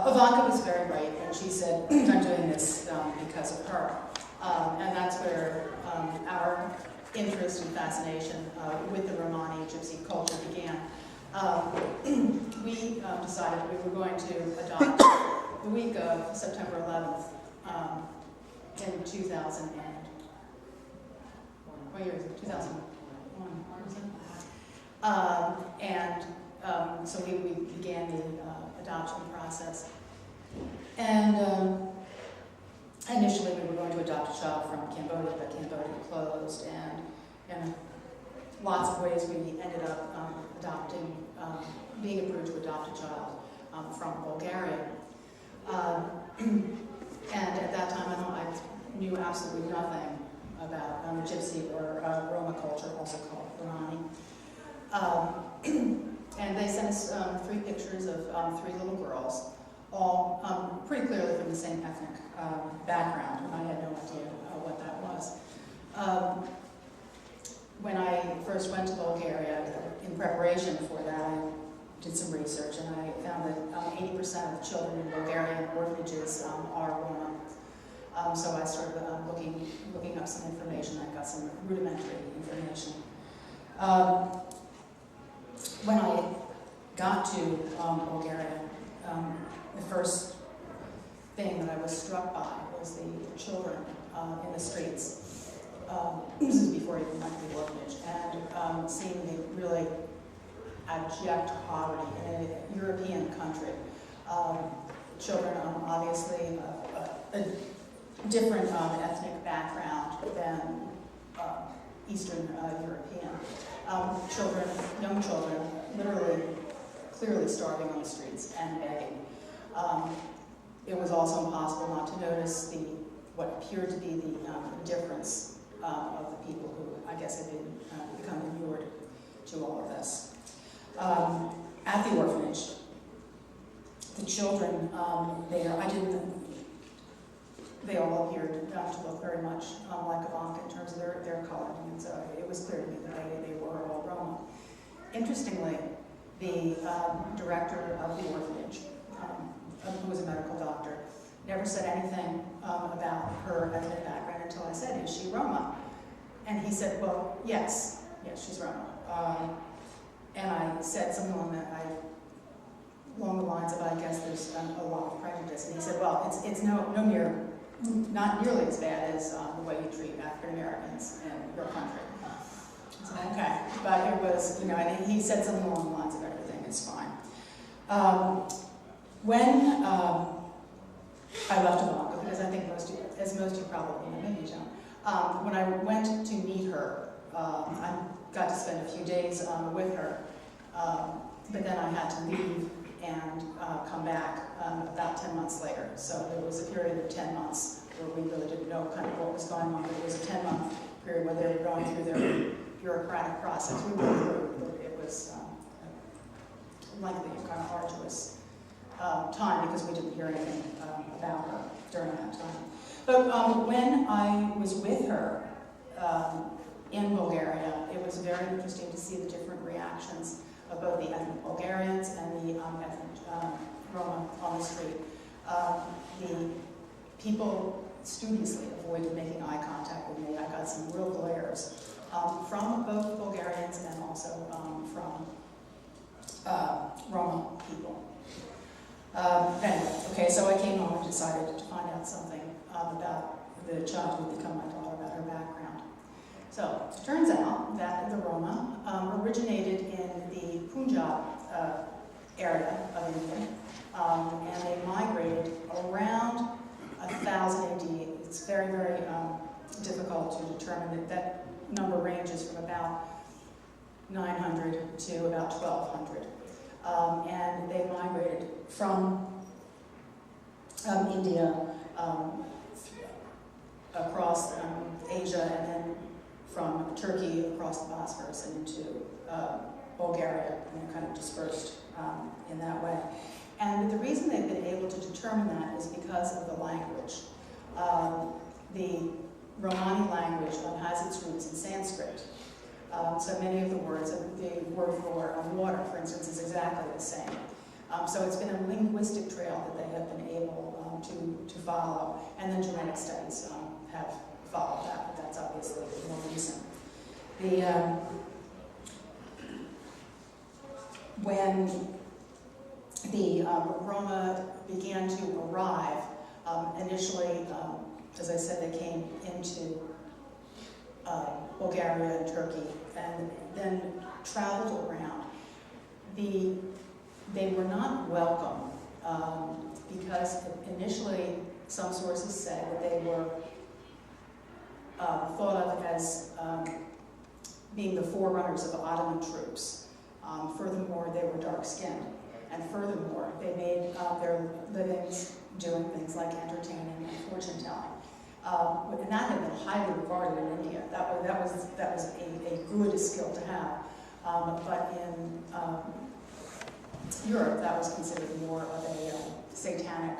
Ivanka was very bright, and she said, I'm doing this because of her. And that's where our interest and fascination with the Romani gypsy culture began. We decided we were going to adopt the week of September 11th in 2000 and, what year is it? 2001, so we began the adoption process. And initially we were going to adopt a child from Cambodia, but Cambodia closed, and in lots of ways we ended up being approved to adopt a child from Bulgaria. And at that time, I knew absolutely nothing about Gypsy or Roma culture, also called Romani. And they sent us 3 pictures of 3 little girls, all pretty clearly from the same ethnic background, and I had no idea what that was. When I first went to Bulgaria, in preparation for that, I did some research, and I found that 80% of children in Bulgarian orphanages are Roma. So I started looking up some information. I got some rudimentary information. When I got to Bulgaria, the first thing that I was struck by was the children in the streets. This is before I even went to the orphanage, and seeing the really abject poverty in a European country. Children, obviously, a different ethnic background than Eastern European. Young children, literally, clearly starving on the streets and begging. It was also impossible not to notice what appeared to be the indifference of the people who, I guess, had become inured to all of this. At the orphanage, the children there, they all appeared to look very much like Ivanka in terms of their color, and so it was clear to me that they were all Roma. Interestingly, the director of the orphanage, who was a medical doctor, never said anything about her ethnic background until I said, "Is she Roma?" And he said, "Well, yes, she's Roma." And I said something along the lines of, "I guess there's a lot of prejudice." And he said, "Well, it's not nearly as bad as the way you treat African Americans in your country." So, okay, but it was, I think he said something along the lines of everything is fine. When I left Ivanka, because I think most of you probably know, maybe you don't. When I went to meet her, I got to spend a few days with her, but then I had to leave and come back about 10 months later. So there was a period of 10 months where we really didn't know kind of what was going on. It was a 10-month period where they were going through their bureaucratic process. We went through, but it was lengthy and kind of arduous time because we didn't hear anything about her during that time. But when I was with her in Bulgaria, it was very interesting to see the different reactions of both the ethnic Bulgarians and the ethnic Roma on the street. The people studiously avoided making eye contact with me. I got some real glares from both Bulgarians and also from Roma people. Anyway, okay, so I came home and decided to find out something about the child who would become my daughter, about her background. So it turns out that the Roma originated in the Punjab area of India, and they migrated around 1000 AD. It's very, very difficult to determine. That number ranges from about 900 to about 1200. And they migrated from India across Asia, and then from Turkey across the Bosphorus and into Bulgaria, and kind of dispersed in that way. And the reason they've been able to determine that is because of the language. The Romani language has its roots in Sanskrit. So many of the words, the word for water, for instance, is exactly the same. So it's been a linguistic trail that they have been able to follow, and then genetic studies have followed that, but that's obviously more recent. When the Roma began to arrive, initially, as I said, they came into Bulgaria and Turkey, and then traveled around. They were not welcome because initially some sources say that they were thought of as being the forerunners of Ottoman troops. Furthermore, they were dark-skinned. And furthermore, they made their livings doing things like entertaining and fortune-telling. And that had been highly regarded in India. That was a good skill to have. But in Europe, that was considered more of a satanic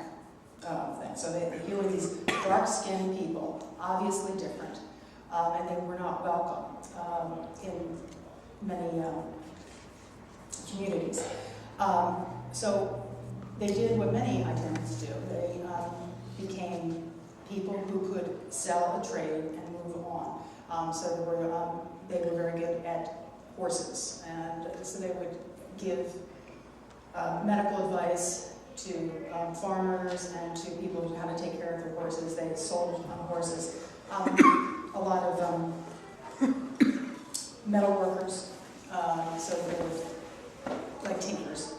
thing. So here were these dark-skinned people, obviously different, and they were not welcome in many communities. So they did what many identities do. They became people who could sell a trade and move on. So they were very good at horses, and so they would give medical advice to farmers and to people who how to take care of their horses. They sold horses. A lot of metal workers, so they were like tinkers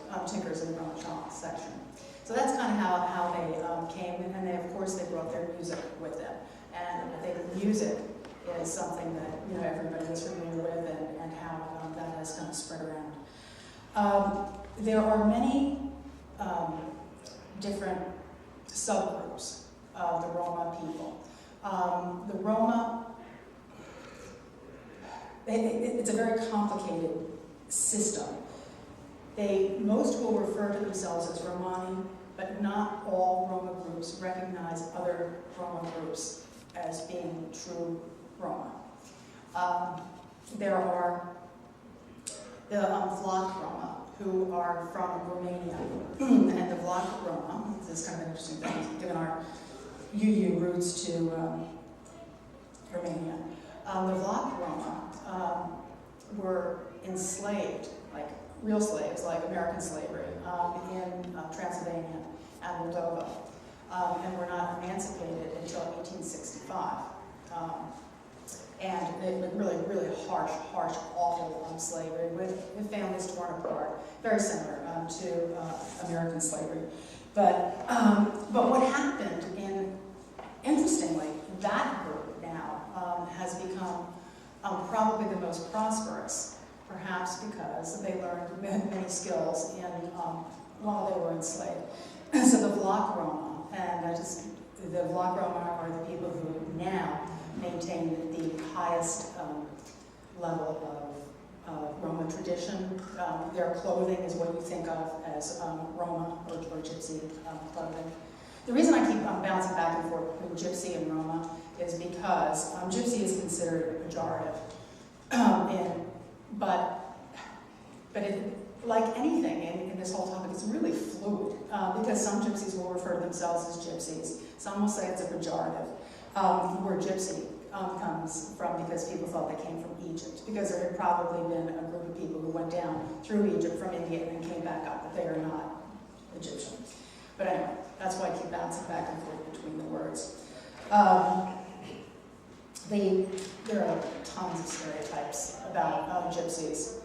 in the Roma shop section. So that's kind of how they came, and they, of course, they brought their music with them. And I think music is something that everybody is familiar with, and how that has kind of spread around. There are many different subgroups of the Roma people. The Roma, it's a very complicated system. Most will refer to themselves as Romani, but not all Roma groups recognize other Roma groups as being true Roma. There are the Vlach Roma, who are from Romania. And the Vlach Roma, this is kind of an interesting thing, given our UU roots to Romania. The Vlach Roma were enslaved, like real slaves, like American slavery, in Transylvania and Moldova, and were not emancipated until 1865. And it was really, really harsh, awful slavery with families torn apart, very similar to American slavery. But what happened interestingly, that group now has become probably the most prosperous, perhaps because they learned many skills while they were enslaved. So the Vlach Roma, and the Vlach Roma are the people who now maintain the highest level of Roma tradition. Their clothing is what you think of as Roma or gypsy clothing. The reason I keep bouncing back and forth between gypsy and Roma is because gypsy is considered a pejorative. But like anything in this whole topic, it's really fluid because some gypsies will refer to themselves as gypsies. Some will say it's a pejorative. The word gypsy comes from because people thought they came from Egypt, because there had probably been a group of people who went down through Egypt from India and then came back up, but they are not Egyptian. But anyway, that's why I keep bouncing back and forth between the words. There are tons of stereotypes about gypsies.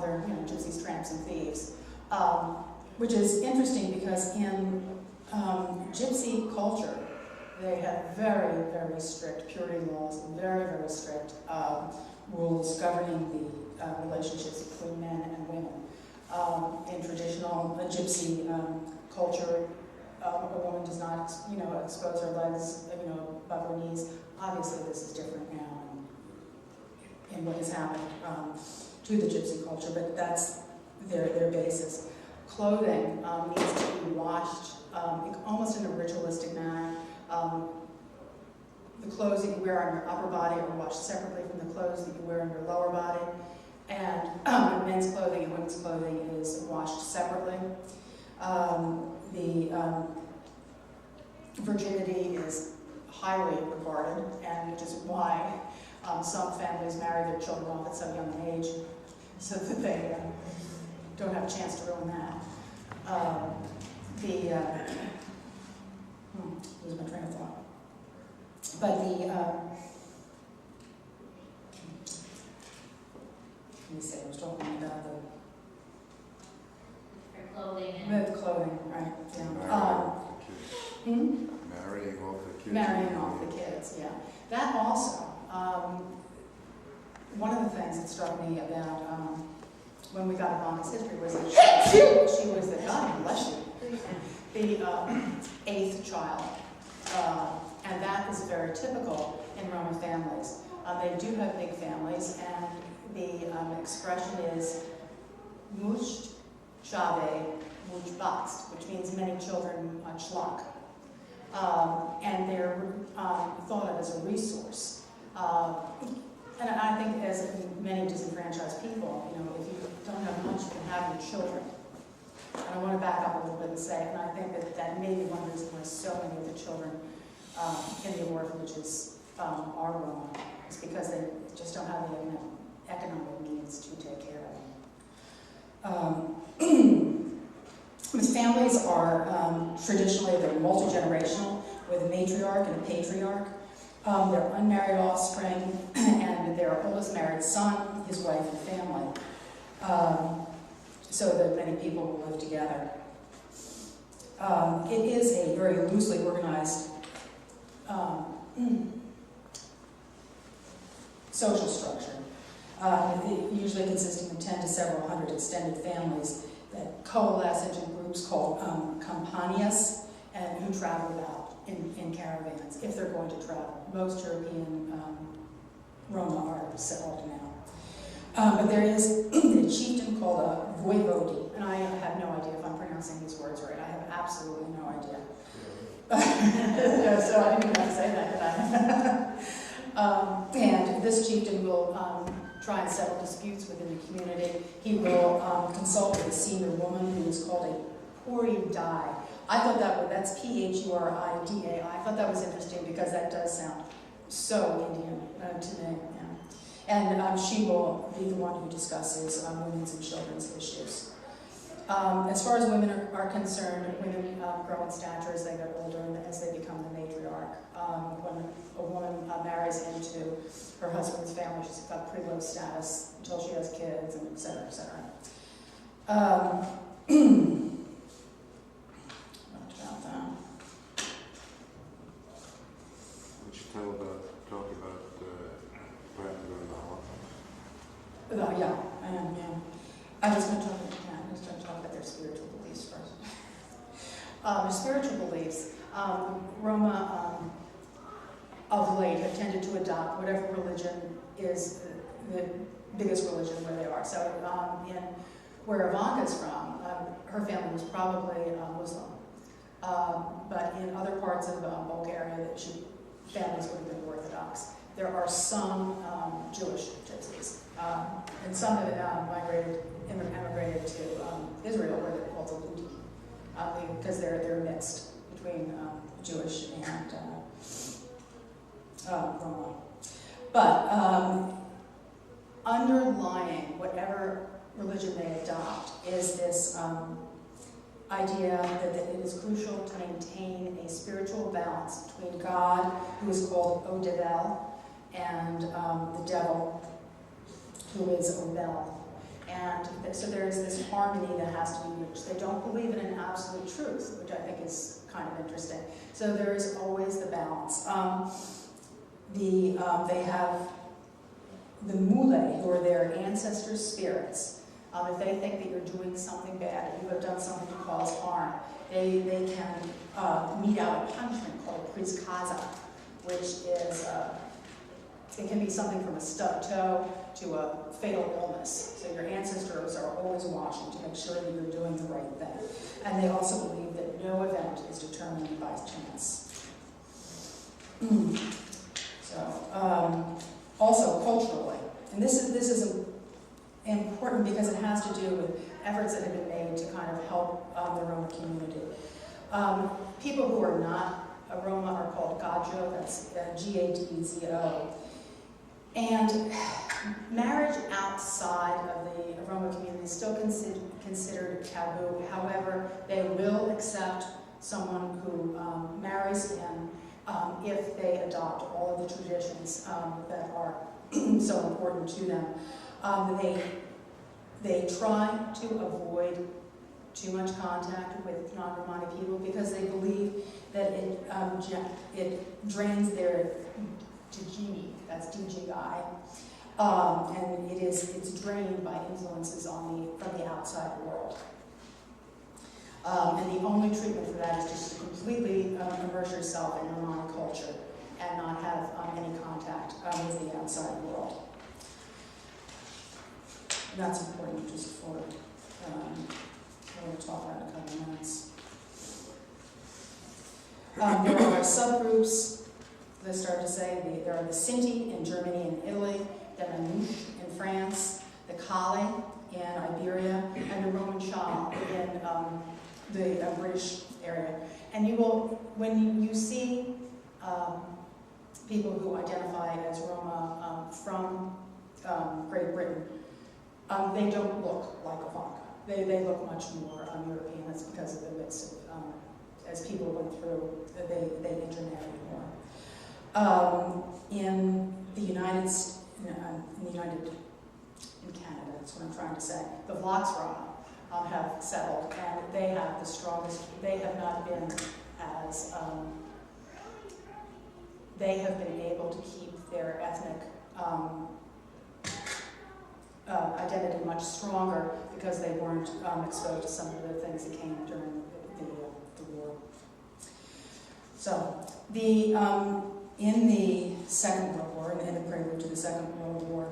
They're gypsies, tramps, and thieves, which is interesting because in gypsy culture, they have very, very strict purity laws, very, very strict rules governing the relationships between men and women. In traditional gypsy culture, a woman does not, expose her legs, above her knees. Obviously, this is different now in what has happened to the gypsy culture, but that's their basis. Clothing needs to be washed almost in a ritualistic manner. The clothes that you wear on your upper body are washed separately from the clothes that you wear on your lower body. And men's clothing and women's clothing is washed separately. Virginity is highly regarded, and which is why some families marry their children off at some young age so that they don't have a chance to ruin that. Lose my train of thought. But let me see, I was talking about Her clothing and the clothing, right? Yeah. Marrying off the kids. Marrying off the kids, yeah. That also, one of the things that struck me about when we got Ivanka's history was that she was the, God bless you, the eighth child. And that is very typical in Roma families. They do have big families, and the expression is much chave, much bakst, which means many children, much luck. And they're thought of as a resource. And I think as many disenfranchised people, you know, if you don't have much, you can have your children. And I want to back up a little bit and say, and I think that may be one reason why so many of the children in the orphanages are Roma, is because they just don't have the economic means to take care of them. These families are traditionally, they're multi-generational, with a matriarch and a patriarch. Their unmarried offspring and their oldest married son, his wife, and family. So that many people will live together. It is a very loosely organized social structure, usually consisting of 10 to several hundred extended families that coalesce into groups called campanias, and who travel about in caravans, if they're going to travel. Most European Roma are settled now. But there is a chieftain called a voivodi, and I have no idea if I'm pronouncing these words right. I have absolutely no idea. So I didn't even have to say that, did I? And this chieftain will try and settle disputes within the community. He will consult with a senior woman who is called a puri dai. I thought that's P-H-U-R-I-D-A-I. I thought that was interesting because that does sound so Indian to me. Yeah. And she will be the one who discusses women's and children's issues. As far as women are concerned, women grow in stature as they get older and as they become the matriarch. When a woman marries into her husband's family, she's got pretty low status until she has kids, and et cetera, et cetera. Would you talk about Brandon and the Yeah, I am, yeah. I'm just going to talk about their spiritual beliefs first. Their spiritual beliefs, Roma of late have tended to adopt whatever religion is the biggest religion where they are. So where Ivanka's from, her family was probably Muslim. But in other parts of Bulgaria, families would have been Orthodox. There are some Jewish gypsies, and some have emigrated to Israel, where they're called the Ludi, because they're mixed between Jewish and Roma. But underlying whatever religion they adopt is this idea that it is crucial to maintain a spiritual balance between God, who is called Odevel, and the devil, who is Obel. And so there is this harmony that has to be reached. They don't believe in an absolute truth, which I think is kind of interesting. So there is always the balance. They have the mule, who are their ancestors' spirits. If they think that you're doing something bad, that you have done something to cause harm, they can mete out a punishment called priskaza, which is, it can be something from a stubbed toe to a fatal illness. So your ancestors are always watching to make sure that you're doing the right thing. And they also believe that no event is determined by chance. So, also culturally, and this is important important because it has to do with efforts that have been made to kind of help the Roma community. People who are not a Roma are called Gadzo, that's G-A-D-Z-O. And marriage outside of the Roma community is still considered taboo. However, they will accept someone who marries in if they adopt all of the traditions that are so important to them. They try to avoid too much contact with non-Romani people because they believe that it drains their Tijini, that's DGI, and it's drained by influences from the outside world. And the only treatment for that is just to completely immerse yourself in Romani culture and not have any contact with the outside world. And that's important just for we'll talk about in a couple of minutes. There are subgroups. They start to say there are the Sinti in Germany and Italy, the Manouche in France, the Kali in Iberia, and the Roman Chal in the British area. And you will, when you see people who identify as Roma from Great Britain, they don't look like Ivanka. They look much more European. That's because of the mix of, as people went through, they intermarried more. In Canada, that's what I'm trying to say, the Vlachs Roma have settled, and they have the strongest, they have not been as, they have been able to keep their ethnic identity much stronger because they weren't exposed to some of the things that came during the war. So, in the Second World War, in the prelude to the Second World War,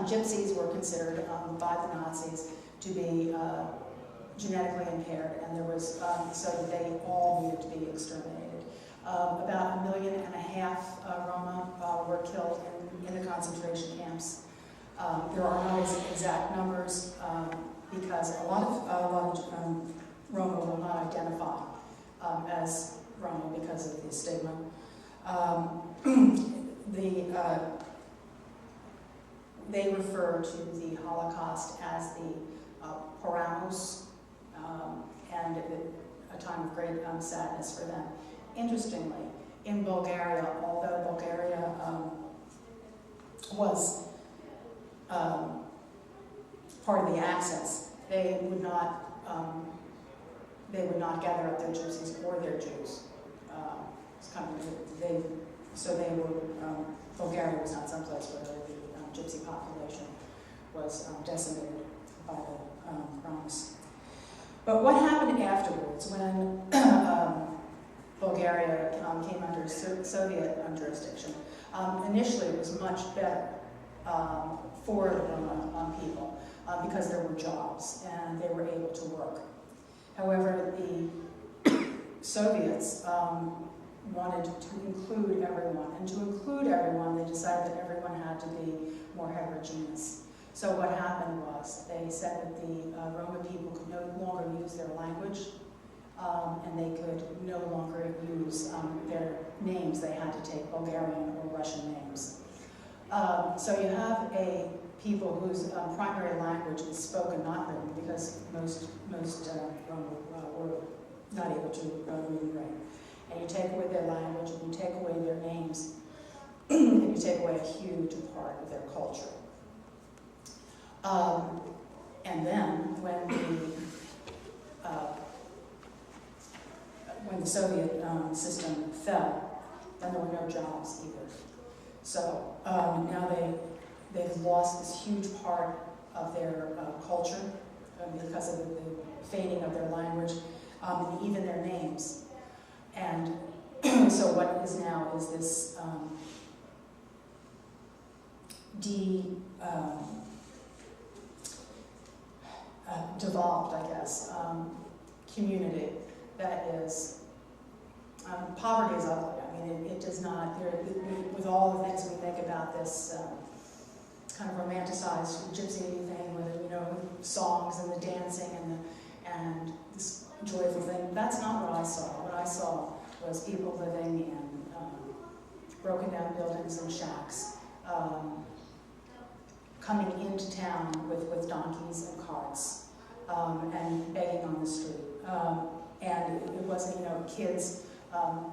gypsies were considered by the Nazis to be genetically impaired, and there was so that they all needed to be exterminated. About 1.5 million Roma were killed in the concentration camps. There are no exact numbers because a lot of Roma will not identify as Roma because of the stigma. They refer to the Holocaust as the Poramos, and a time of great sadness for them. Interestingly, in Bulgaria, although Bulgaria was part of the Axis, they would not gather up their gypsies or their Jews. It's kind of Bulgaria was not someplace where the gypsy population was decimated by the Roms. But what happened afterwards when Bulgaria came under Soviet jurisdiction? Initially, it was much better for the Roma people because there were jobs and they were able to work. However, the Soviets wanted to include everyone, and to include everyone, they decided that everyone had to be more heterogeneous. So what happened was they said that the Roma people could no longer use their language, and they could no longer use their names. They had to take Bulgarian or Russian names. So you have a people whose primary language is spoken, not written, because most Roma were not able to read and write. And you take away their language, and you take away their names, and you take away a huge part of their culture. And then when the Soviet system fell, then there were no jobs either. So now they've lost this huge part of their culture because of the fading of their language, and even their names. And so what is now is this devolved, I guess, community that is, poverty is ugly. I mean, it does not, with all the things we think about this kind of romanticized gypsy thing songs and the dancing and this joyful thing. That's not what I saw. What I saw was people living in broken down buildings and shacks, coming into town with donkeys and carts, and begging on the street. And it wasn't, kids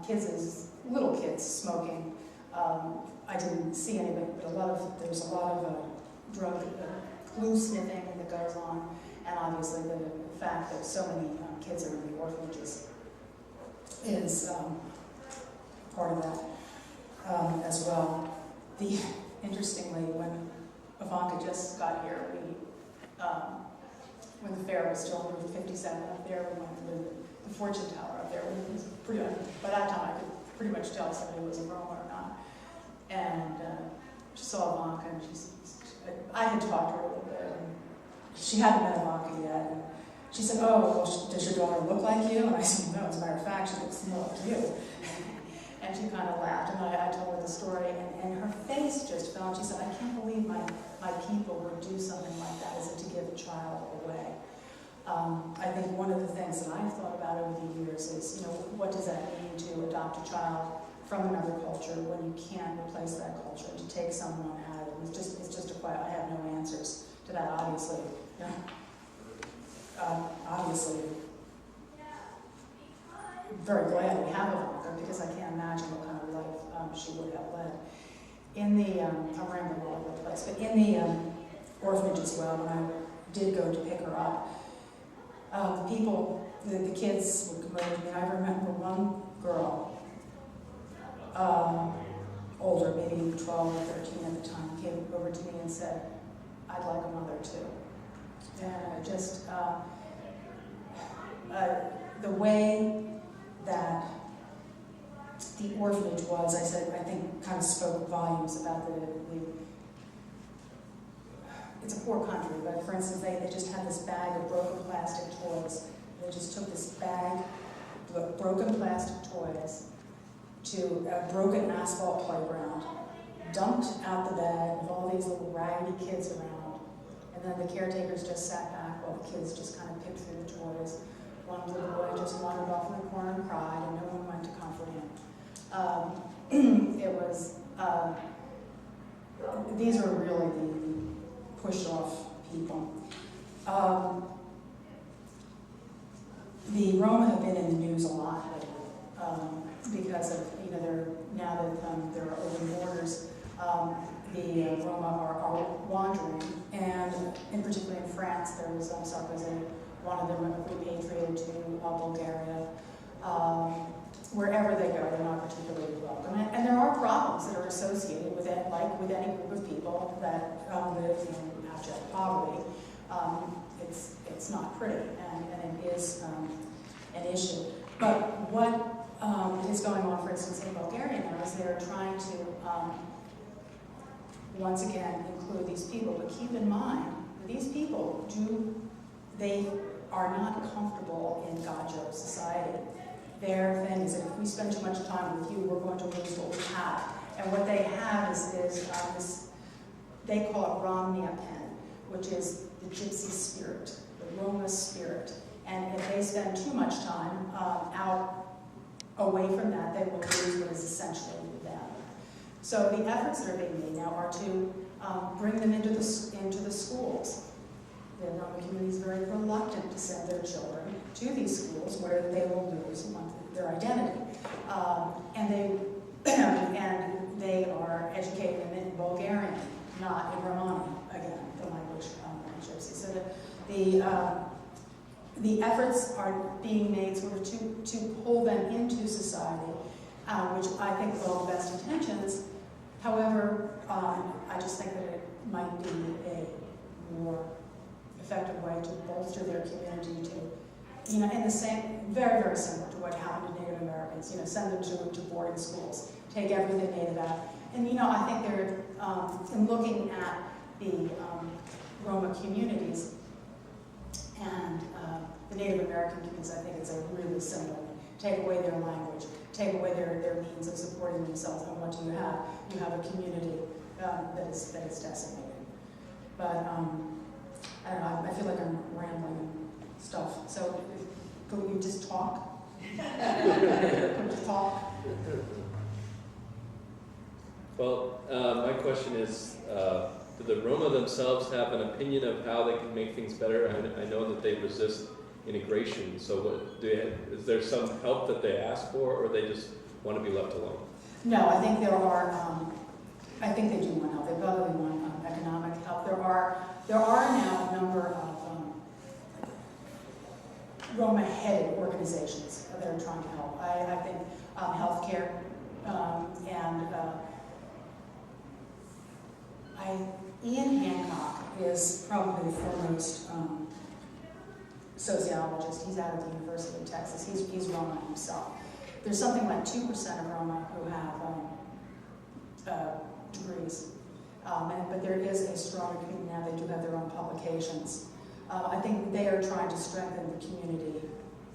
as little kids smoking. I didn't see anybody, but there's a lot of drug glue sniffing that goes on, and obviously the fact that so many kids are in the orphanages is part of that as well. Interestingly, when Ivanka just got here, when the fair was still on Route 57 up there, we went to the Fortune Tower up there. It was by that time, I could pretty much tell if somebody was a Roma or not. And she saw Ivanka, and I had talked to her a little bit, and she hadn't met Ivanka yet. And she said, "Oh, well, does your daughter look like you?" And I said, "No, as a matter of fact, she looks more like you." And she kind of laughed, and I told her the story, and her face just fell, and she said, "I can't believe my people would do something like that, as if to give a child away." I think one of the things that I've thought about over the years is, what does that mean to adopt a child from another culture when you can't replace that culture, to take someone out of it? It's just a question. I have no answers to that, obviously. Obviously, very glad we have Ivanka, because I can't imagine what kind of life she would have led. In the, I'm rambling all over the place, but in the orphanage as well, when I did go to pick her up, the kids would come over to me. I remember one girl, older, maybe 12 or 13 at the time, came over to me and said, "I'd like a mother too." And just the way that the orphanage was, I think kind of spoke volumes about it's a poor country, but for instance, they just had this bag of broken plastic toys. They just took this bag of broken plastic toys to a broken asphalt playground, dumped out the bag with all these little raggedy kids around, and then the caretakers just sat back while the kids just kind of picked through the toys. One little boy just wandered off in the corner and cried, and no one went to comfort him. It was, these are really the push-off people. The Roma have been in the news a lot lately because of, now that there are open borders, the Roma are wandering, and in particular in France, there was Sarkozy, one of them repatriated to Bulgaria. Wherever they go, they're not particularly welcome. And there are problems that are associated with it, like with any group of people that live in abject poverty. It's not pretty, and it is an issue. But what is going on, for instance, in Bulgaria now is they're trying to, once again, include these people. But keep in mind that these people they are not comfortable in Gajo society. Their thing is that if we spend too much time with you, we're going to lose what we have. And what they have is this, they call it Romnia pen, which is the gypsy spirit, the Roma spirit. And if they spend too much time away from that, they will lose what is essentially them. So the efforts that are being made now are to bring them into the schools. The Roma community is very reluctant to send their children to these schools where they will lose their identity. And they are educating them in Bulgarian, not in Romani, again, the language of Gypsy. So the efforts are being made sort of to pull them into society, which I think with all the best intentions. However, I just think that it might be a more effective way to bolster their community to, in the same, very, very similar to what happened to Native Americans, send them to boarding schools, take everything Native out. And, I think they're, in looking at the Roma communities and the Native American communities, I think it's a really similar one. Take away their language, take away their means of supporting themselves, and what do you have? You have a community that is decimated. But I don't know, I feel like I'm rambling and stuff. So, could we just talk? Could we talk? Well, my question is, do the Roma themselves have an opinion of how they can make things better? I know that they resist integration, so is there some help that they ask for, or they just want to be left alone? No, I think there are, I think they do want help. They probably want economic help. There are now a number of Roma-headed organizations that are trying to help. I think healthcare Ian Hancock is probably the foremost sociologist. He's out of the University of Texas. He's Roma himself. There's something like 2% of Roma who have degrees, but there is a strong community now. They do have their own publications. I think they are trying to strengthen the community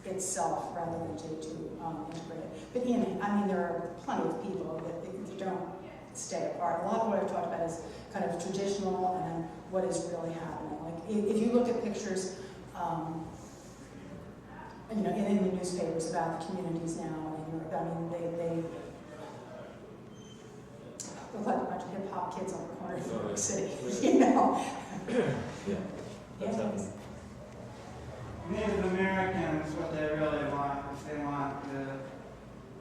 itself rather than to integrate it. But Ian, I mean, there are plenty of people that don't stay apart. A lot of what I've talked about is kind of traditional and then what is really happening. Like if you look at pictures, in the newspapers about the communities now in Europe, I mean, they look like a bunch of hip hop kids on the corner of New York City, Yeah, that's happening. Native Americans, what they really want is they want the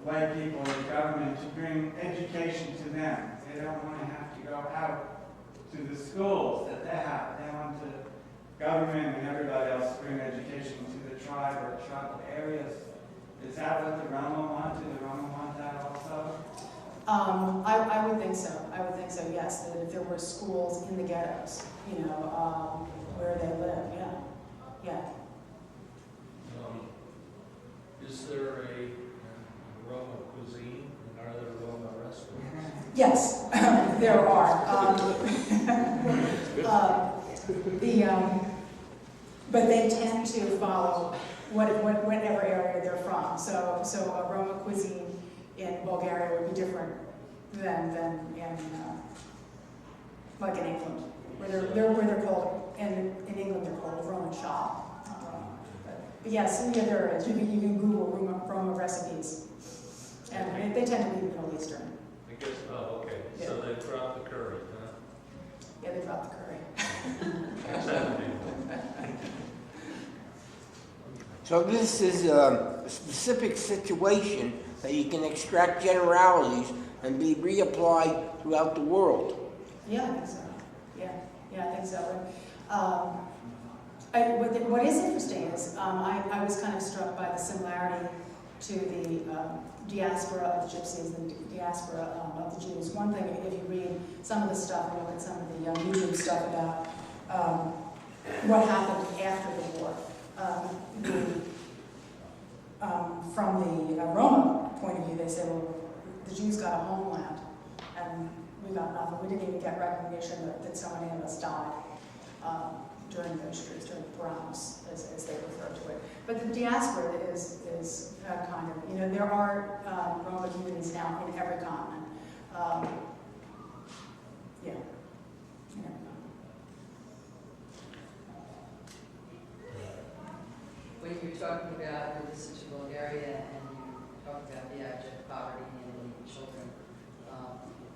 white people, the government, to bring education to them. They don't want to have to go out to the schools that they have. They want the government and everybody else to bring education to the tribe or tribal areas. Is that what the Roma want? Do the Roma want that also? I would think so. I would think so, yes. That if there were schools in the ghettos, where they live, yeah. Is there a Roma cuisine? Are there Roma restaurants? Yes, there are. But they tend to follow whatever area they're from. So a Roma cuisine in Bulgaria would be different than in like in England, where they're called in England they're called Roman shop. But yes, there is. You can Google Roma recipes, and they tend to be Middle Eastern. I guess. Oh, okay. Yeah. So they drop the curry, huh? Yeah, they drop the curry. So this is a specific situation that you can extract generalities and be reapplied throughout the world. Yeah, I think so. Yeah, I think so. What is interesting is I was kind of struck by the similarity to the diaspora of the Gypsies and the diaspora of the Jews. One thing, if you read some of the stuff, and look at some of the YouTube stuff about what happened after the war, from the Roma point of view, they say, well, the Jews got a homeland, and we got nothing. We didn't even get recognition that so many of us died during those years, during the browns, as they refer to it. But the diaspora is kind of, there are Roma communities now in every continent. When you're talking about your visit to Bulgaria and you talked about the abject poverty and the children,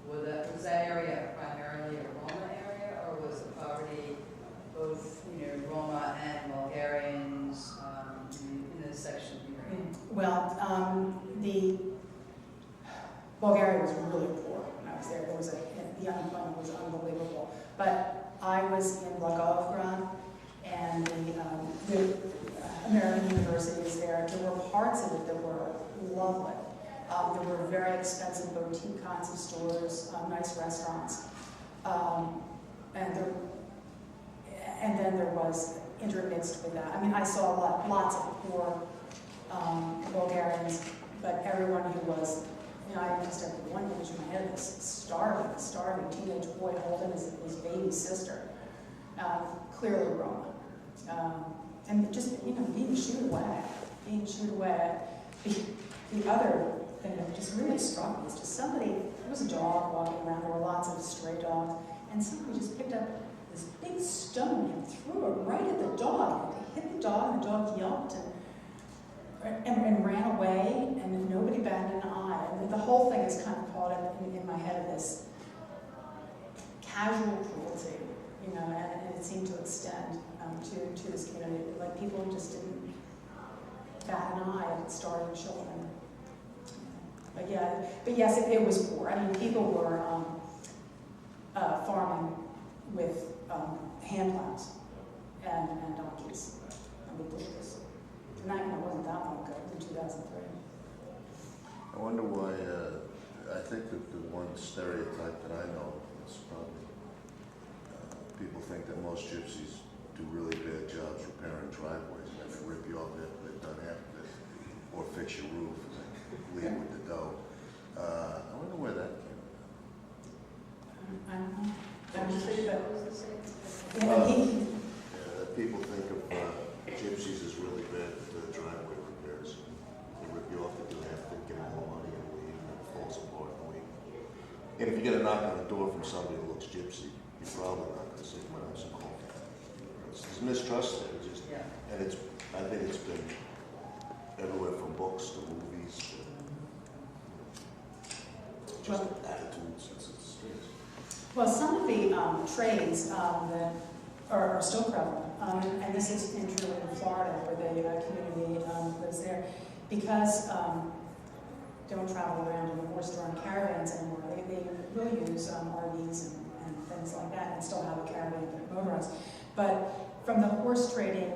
was that area primarily a Roma area, or was the poverty both, Roma and Bulgarians in this section here? Well, Bulgaria was really poor when I was there. The unemployment was unbelievable. But I was in Blagoevgrad, and the American universities there. There were parts of it that were lovely. There were very expensive boutique kinds of stores, nice restaurants, and then there was intermixed with that. I mean, I saw lots of poor Bulgarians, but everyone who was, I just have one image in my head, this starving teenage boy holding his baby sister, clearly Roma. And just, being shooed away. The other thing that just really struck me is just there was a dog walking around, there were lots of stray dogs, and somebody just picked up this big stone and threw it the dog, and the dog yelped and ran away, and nobody batted an eye. And the whole thing is kind of caught in my head of this casual cruelty, you know, and it seemed to extend to this community. Like, people just didn't bat an eye at starving children. But yes, it was poor. I mean, people were farming with hand plows and donkeys and with bushels. And that wasn't that long ago, in 2003. I wonder why, I think that the one stereotype that I know is probably people think that most gypsies do really bad jobs repairing driveways, and they rip you off after they've done half of it, or fix your roof and then leave with the dough. I wonder where that came from. I don't know. I'm sure What was the same? People think of gypsies as really bad driveway repairs. They rip you off, they do half, they give you more money and leave, and it falls apart in a week. And if you get a knock on the door from somebody who looks gypsy, you're probably not going to say, "Well, I'm so cold." There's mistrust there, and I think it's been everywhere from books to movies to just attitudes. It's strange. Well, some of the trades that are still prevalent, and this is true in Florida, where the community lives there, because don't travel around in the horse-drawn caravans anymore. They really use RVs and things like that, and still have a caravan that motorized. But from the horse trading,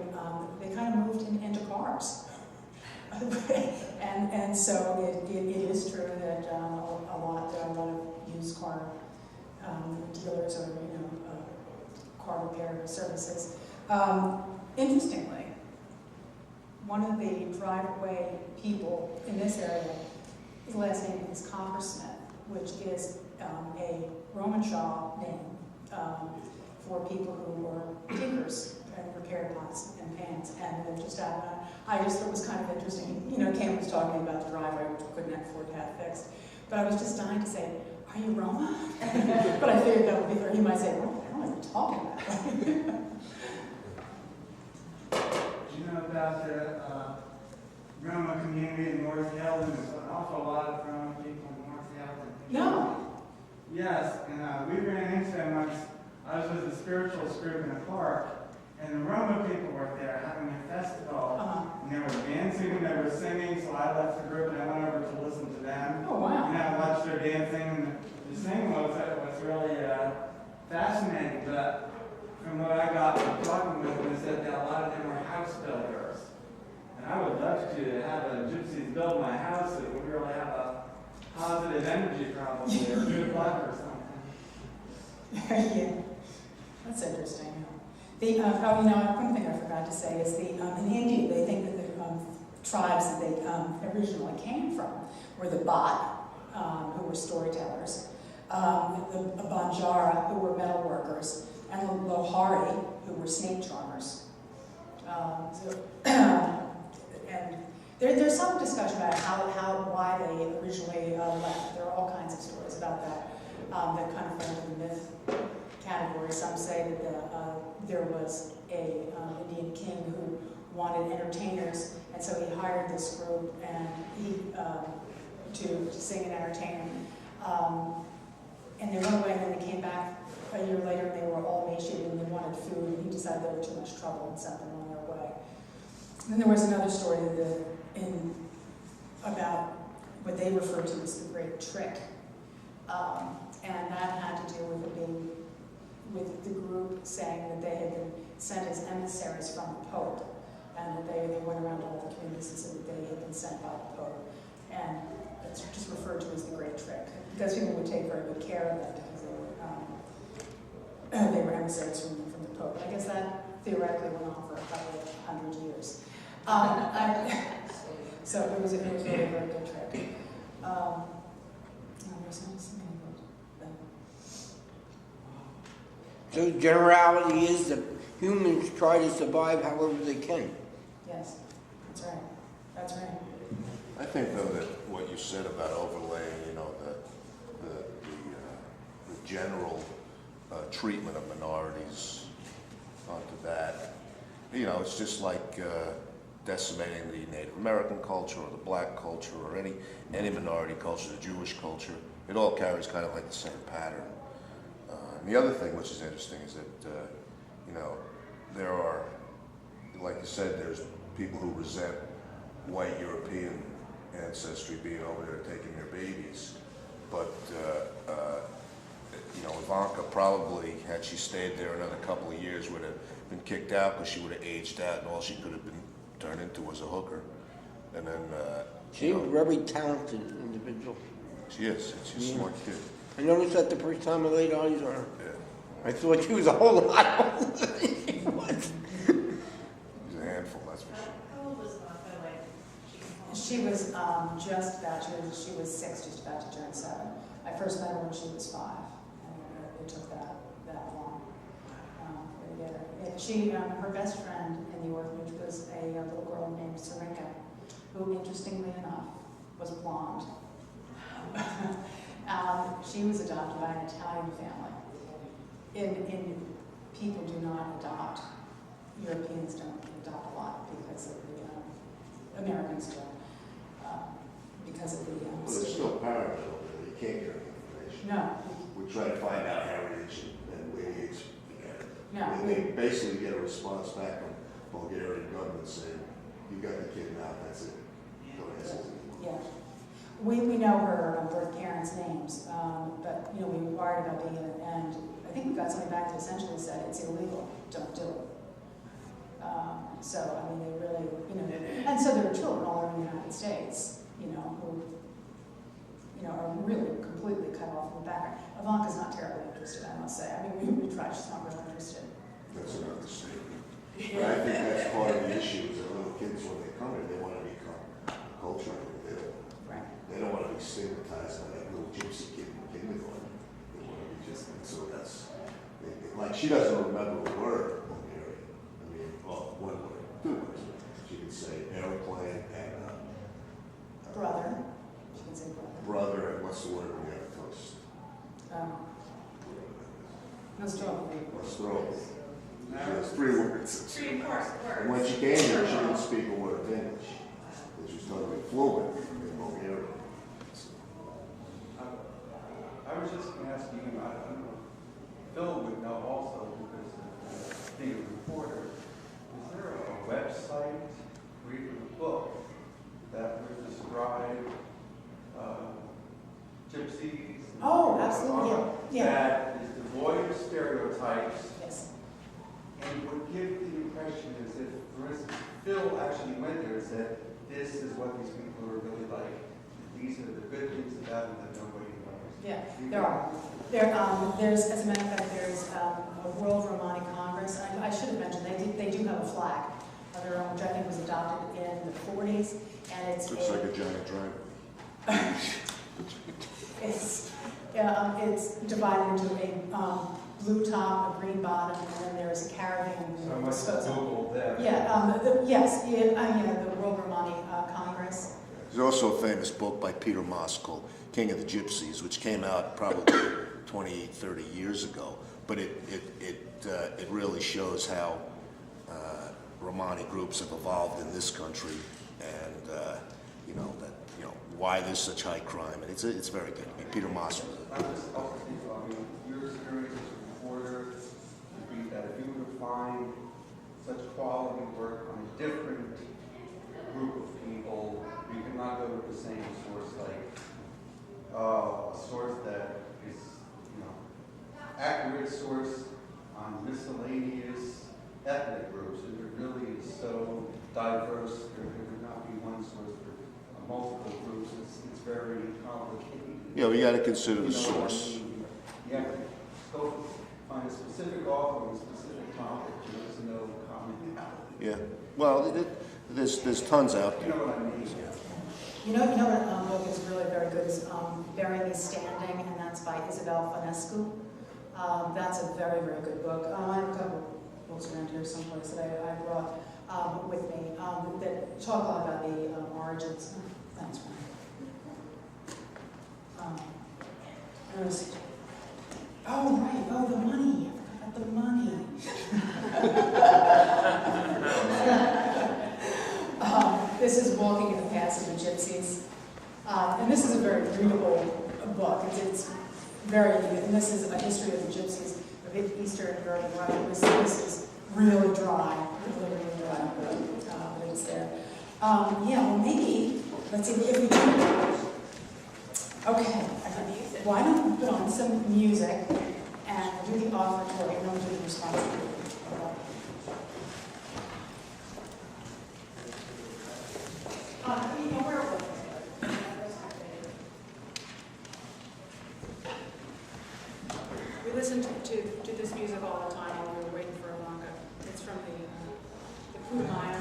they kind of moved into cars. and so it is true that there are a lot of used car dealers or car repair services. Interestingly, one of the driveway people in this area, his last name is Coppersmith, which is a Roman Shaw name for people who were tinkers and repaired pots and pans. And just I just thought it was kind of interesting. You know, Cam was talking about the driveway, which we couldn't afford to have fixed. But I was just dying to say, "Are you Roma?" But I figured that would be, or he might say, "What the hell are you talking about?" Do you know about the Roma community in North Hill? And there's an awful lot of Roma people in North Hill. No. Yes, and we ran into them once. I was with a spirituals group in a park, and the Roma people were there having a festival. And they were dancing and they were singing, so I left the group and I went over to listen to them. Oh, wow. And I watched their dancing, and the singing was really fascinating. But from what I got from talking with them, they said that a lot of them were house builders. And I would love to have a gypsies build my house. It would really have a positive energy probably, or good luck or something. Yeah, that's interesting. One thing I forgot to say is in India, they think that the tribes that they originally came from were the Bhat, who were storytellers, the Banjara, who were metal workers, and the Lohari, who were snake charmers. And there's some discussion about why they originally left. There are all kinds of stories about that that kind of fall into the myth category. Some say that there was a Indian king who wanted entertainers, and so he hired this group and to sing and entertain him. And they went away, and then they came back a year later, and they were all emaciated and they wanted food, and he decided they were too much trouble and sent them on their way. And then there was another story about what they referred to as the Great Trick, and that had to do with the group saying that they had been sent as emissaries from the Pope, and that they went around to all the communities and said that they had been sent by the Pope, and it's just referred to as the Great Trick, because people would take very good care of it, because they were emissaries from the Pope. I guess that theoretically went on for a couple of 100 years. So it was really a very good trick. So the generality is that humans try to survive however they can. Yes, that's right. That's right. I think, though, that what you said about overlaying, the general treatment of minorities onto that, you know, it's just like decimating the Native American culture or the black culture or any minority culture, the Jewish culture. It all carries kind of like the same pattern. And the other thing which is interesting is that, you know, there are, like you said, there's people who resent white European ancestry being over there taking their babies. But, you know, Ivanka probably, had she stayed there another couple of years, would have been kicked out because she would have aged out and all she could have been turned into was a hooker. And then, She's a very talented individual. she is. She's a smart kid. I noticed that the first time I laid eyes on her. Yeah. I thought she was a whole lot older than she was. She's a handful, that's for sure. How old was Ivanka when she came home? She was just about, she was 6, just about to turn 7. I first met her when she was 5, and it took that long for her to get her. Her best friend in the orphanage was a little girl named Marin, who, interestingly enough, was blonde. She was adopted by an Italian family. People do not adopt. Europeans don't adopt a lot because of the Americans do. Because of the Well, there's still parents over there. You can't get any information. no, We try to find out heritage and lineage. no. And they basically get a response back from Bulgarian government saying, you got the kid now, that's it. Don't ask us anymore. Yeah. We know her birth parents' names, but, you know, we inquired about being in it, and I think we got something back that essentially said it's illegal, don't do it. So, I mean, they really, you know, and so there are children all over the United States, you know, who, you know, are really completely cut off from the background. Ivanka's not terribly interested, I must say. I mean, we tried, she's not really interested. That's an understatement. But I think that's part of the issue is that little kids, when they come here, they want to become cultural. Right. They don't want to be stigmatized by that little gypsy kid in kindergarten. They want to be just, and so that's, like, she doesn't remember a word Bulgarian. I mean, well, one word, 2 words. She can say airplane and Brother, she can say brother. brother, and what's the word when you have a toast? No strawberry. Let's throw it. She has 3 words. 3 words. And when she came here, she didn't speak a word of English. She was totally fluent in Bulgarian. I was just going to ask you, I don't know, Phil would know also because of being a reporter. Is there a website or even a book that would describe gypsies? Oh, absolutely, yeah. That is devoid of stereotypes Yes. and would give the impression as if, for instance, Phil actually went there and said, this is what these people are really like. These are the good things about them that nobody knows. Yeah, there are. There's, as a matter of fact, there's a World Romani Congress. I should have mentioned, they do have a flag of their own, which I think was adopted in the 40s, and it's Looks like a giant dragon. it's divided into a blue top, a green bottom, and then there's a caravan. So I must have Googled that. The World Romani Congress. There's also a famous book by Peter Moss called King of the Gypsies, which came out probably 20, 30 years ago. But it really shows how Romani groups have evolved in this country, and why there's such high crime. And it's very good. I mean, Peter Moss was I just also think, your experience as a reporter would be that if you were to find such quality work on a different group of people, you could not go to the same source, like a source that is, accurate source on miscellaneous ethnic groups. If it really is so diverse, there could not be one source for multiple groups. It's very complicated. Yeah, we got to consider the You know what I source. mean? You have to go find a specific author on a specific topic. There's no commonality. Yeah. Well, there's tons out You there. know what I mean? You know what book is really very good is Bury Me Standing, and that's by Isabel Fonescu. That's a very, very good book. I have a couple books around here someplace that I brought with me that talk a lot about the origins. Thanks, Brian. The money. I forgot about the money. This is Walking in the Paths of the Gypsies. And this is a very readable book. It's very neat. And this is a history of the Gypsies of Eastern Europe and Russia. This is really dry, really dry, but it's there. Yeah, well, maybe, let's see if we can. Okay, why don't we put on some music and do the offertory and then do the responsibility. We listened to this music all the time while we were waiting for Ivanka. It's from the Food Line